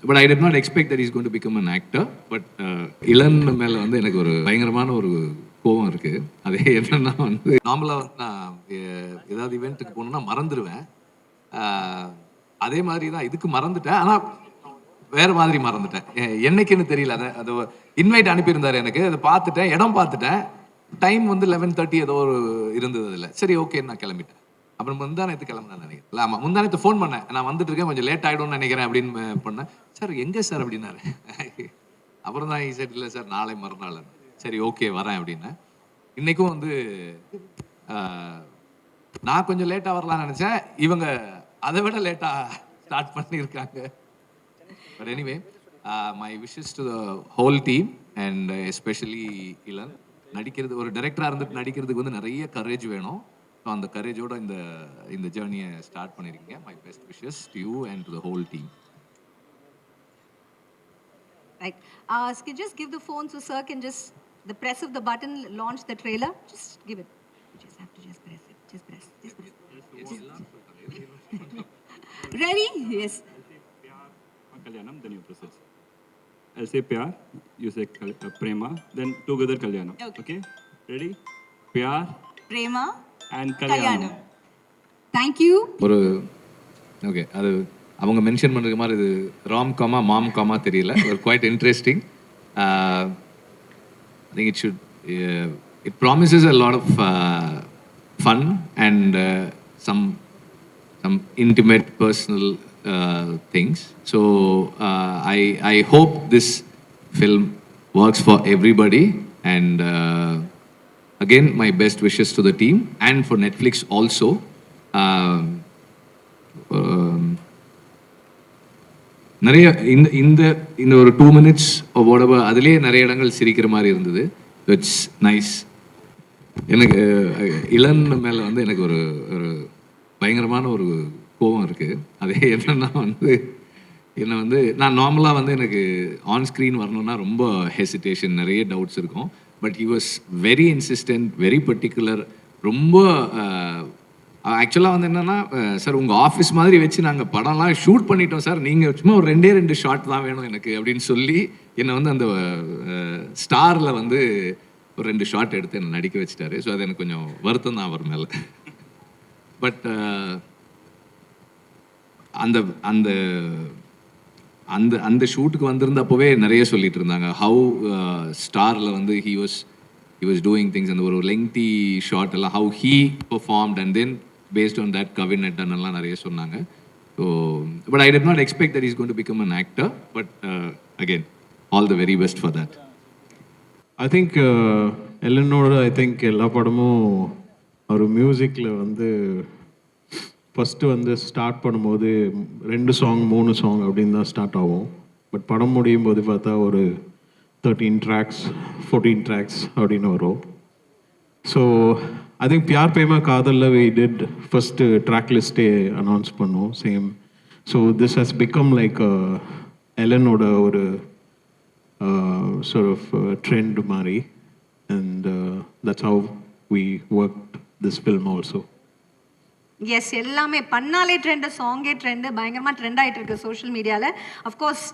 But I did not expect that is going to become an actor. But Ilan மேலே வந்து எனக்கு ஒரு பயங்கரமான ஒரு கோவம் இருக்குது. அது என்னன்னா வந்து நார்மலாக வந்து நான் ஏதாவது இவெண்ட்டுக்கு போகணுன்னா மறந்துடுவேன். அதே மாதிரி தான் இதுக்கு மறந்துட்டேன். ஆனால் வேறு மாதிரி மறந்துட்டேன். என்னைக்குன்னு தெரியல. அது இன்வைட் அனுப்பியிருந்தார் எனக்கு. அதை பார்த்துட்டேன், இடம் பார்த்துட்டேன். டைம் வந்து 11:30 ஏதோ ஒரு இருந்தது அதில். சரி ஓகேன்னு நான் கிளம்பிட்டேன். அப்புறம் முந்தானத்து கிளம்புனேன் நினைக்கிறேன். இல்லை ஆமாம், முந்தானத்து ஃபோன் பண்ணேன். நான் வந்துட்டு இருக்கேன், கொஞ்சம் லேட் ஆகிடும்னு நினைக்கிறேன் அப்படின்னு பண்ணேன். சார் எங்கே சார் அப்படின்னாரு. அப்புறம் தான் சார் இல்லை சார் நாளை மறுநாள். சரி ஓகே வரேன் அப்படின்னேன். இன்றைக்கும் வந்து நான் கொஞ்சம் லேட்டாக வரலாம்னு நினச்சேன். இவங்க அதை விட லேட்டாக ஸ்டார்ட் பண்ணியிருக்காங்க. But anyway my wishes to the whole team and especially Ilan. நடிக்கிறது ஒரு டைரக்டராக இருந்துட்டு நடிக்கிறதுக்கு வந்து நிறைய கரேஜ் வேணும். ஸோ அந்த கரேஜோட இந்த ஜேர்னியை ஸ்டார்ட் பண்ணியிருக்கீங்க. My best wishes to you and to the whole team. Right. Just give the phone so sir can just the press of the button launch the trailer. Just give it. You just have to just press it. Just press. Just press. Ready? Yes. Kalyanam, then you proceed. I'll say Pyar, you say Prema, then together Kalyanam. Okay? Ready? Pyar, Prema, and Kalyanam. Thank you. ஒரு okay, அது அவங்க mention பண்ணுற மாதிரி இது Ram gamma மாம் காமா தெரியல. ஒரு quite interesting. I think it promises a lot of fun and some intimate personal things. So I hope this film works for everybody, and again my best wishes to the team and for Netflix also. நிறைய இந்த ஒரு 2 minutes or whatever அதுலேயே நிறைய இடங்கள் சிரிக்கிற மாதிரி இருந்தது. It's nice. எனக்கு இளன் மேலே வந்து எனக்கு ஒரு பயங்கரமான ஒரு கோபம் இருக்குது. அது என்னன்னா வந்து நான் நார்மலாக வந்து எனக்கு ஆன் ஸ்க்ரீன் வரணுன்னா ரொம்ப ஹெசிடேஷன், நிறைய டவுட்ஸ் இருக்கும். But he was very insistent, very particular. ரொம்ப ஆக்சுவலாக வந்து என்னென்னா, சார் உங்கள் ஆஃபீஸ் மாதிரி வச்சு நாங்கள் படம்லாம் ஷூட் பண்ணிட்டோம் சார், நீங்கள் சும்மா ஒரு 2 ஷாட் தான் வேணும் எனக்கு அப்படின்னு சொல்லி என்னை வந்து அந்த ஸ்டாரில் வந்து ஒரு 2 ஷாட் எடுத்து என்னை நடிக்க வச்சுட்டாரு. ஸோ அது எனக்கு கொஞ்சம் வருத்தம் தான் அவர் மேலே. பட் அந்த அந்த அந்த அந்த ஷூட்டுக்கு வந்திருந்தப்போவே நிறைய சொல்லிட்டு இருந்தாங்க. ஹவு ஸ்டாரில் வந்து ஹி வாஸ் டூயிங் திங்ஸ். அந்த ஒரு லெங்தி ஷார்ட் எல்லாம் how he performed and then based on that Kavin நட்டன் எல்லாம் நிறைய சொன்னாங்க. So but I did not expect that is going to become an actor. But again all the very best for that. I think எல்லனோட எல்லா படமும் ஒரு மியூசிக்கில் வந்து ஃபஸ்ட்டு வந்து ஸ்டார்ட் பண்ணும்போது 2 சாங் 3 சாங் அப்படின்னு தான் ஸ்டார்ட் ஆகும். பட் படம் முடியும் போது பார்த்தா ஒரு 13 ட்ராக்ஸ் 14 ட்ராக்ஸ் அப்படின்னு வரும். So I think Pyaar Prema காதலில் வி டிட் ஃபஸ்ட்டு ட்ராக் லிஸ்ட்டே அனௌன்ஸ் பண்ணோம் same. So this has become like எலனோட ஒரு sort of trend மாதிரி, and that's how we worked this film also. Yes, எல்லாமே பண்ணாலே ட்ரெண்டு, சாங்கே ட்ரெண்டு, பயங்கரமாக ட்ரெண்ட் ஆகிட்டு இருக்கு சோஷியல் மீடியாவில். Of course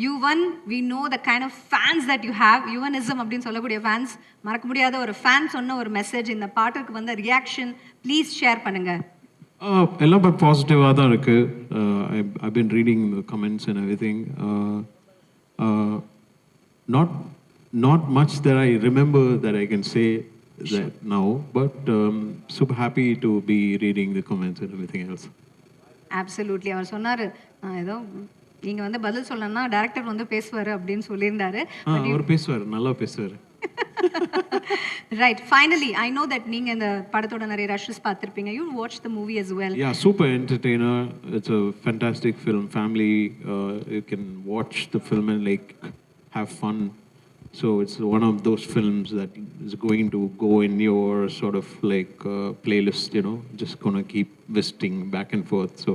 Yuvan, we know the kind of fans that you have. யுவனிசம் அப்படின்னு சொல்லக்கூடிய ஃபேன்ஸ், மறக்க முடியாத ஒரு ஃபேன் சொன்ன ஒரு மெசேஜ், இந்த பாட்டுக்கு வந்த ரியாக்ஷன் ப்ளீஸ் ஷேர் பண்ணுங்கள். எல்லாம் பாசிட்டிவாக தான் இருக்குது. I been reading the comments and everything. Not much that I remember that I can say that now, but super happy to be reading the comments and everything else. Absolutely. அவர் சொன்னார், ஏதோ நீங்கள் வந்து பதில் சொல்லணும்னா டேரக்டர் வந்து பேசுவார் அப்படின்னு சொல்லியிருந்தாரு. அவர் பேசுவார், நல்லா பேசுவார். Right. Finally, I know that நீங்க இந்த படத்தோட நிறைய ரஷஸ் பார்த்திருப்பீங்க. You watched the movie as well. Yeah, super entertainer. It's a fantastic film. Family, you can watch the film and like have fun. So it's one of those films that is going to go in your sort of like playlist, just gonna keep visiting back and forth. So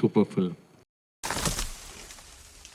super film.